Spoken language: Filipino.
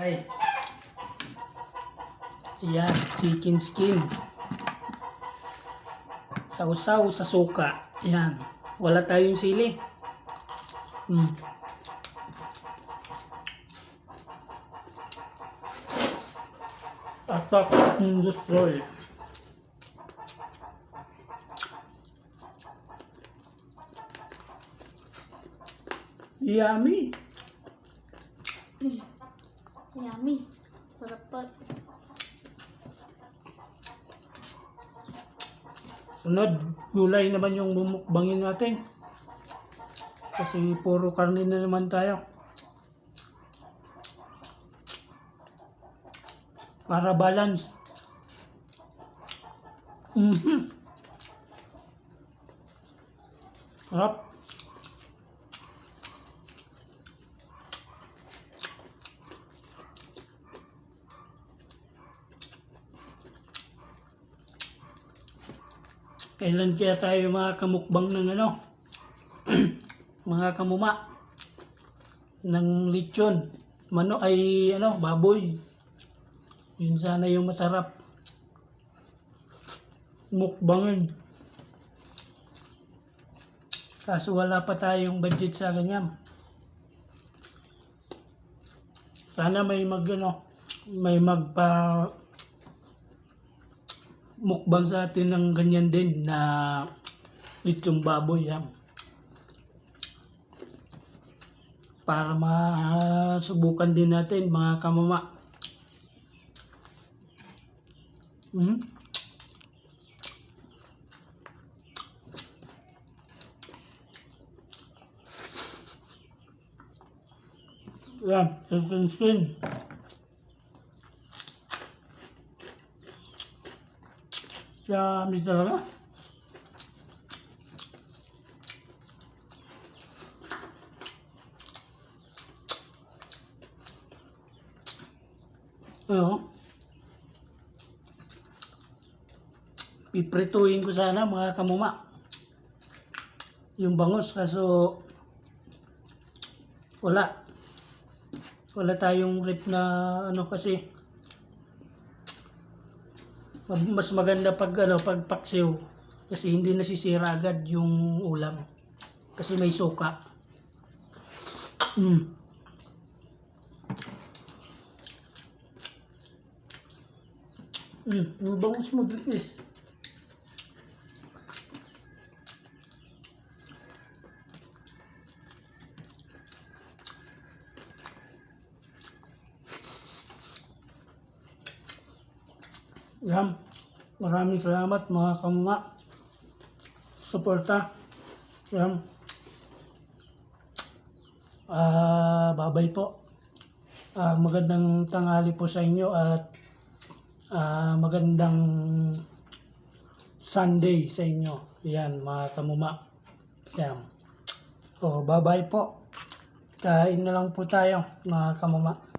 Ay. Ayan, chicken skin. Sausaw sa suka. Ayan. Wala tayong sili. Attack and destroy. Yummy. Yummy. Sarap po. Sunod, gulay naman yung bumukbangin natin. Kasi puro karne na naman tayo. Para balance. Sarap. Kailan kaya tayo makakamukbang ng mga kamuma ng lechon, baboy. Yun sana yung masarap mukbangin. Kaso wala pa tayong budget sa ganyan. Sana may magpa mukbang sa atin ng ganyan din na lechong baboy para masubukan din natin mga kamama. Yan, chicken skin. Yummy talaga. Piprituin ko sana mga kamuma yung bangus, kaso wala tayong rep na kasi mas maganda pag paksiw kasi hindi nasisira agad yung ulam kasi may suka. Yung bangus mo, please. Yan. Maraming salamat mga kamuma. Suporta. Yan. Babay po. Magandang tanghali po sa inyo at magandang Sunday sa inyo. Yan mga kamuma. Yan. Bye-bye po. Kain na lang po tayo mga kamuma.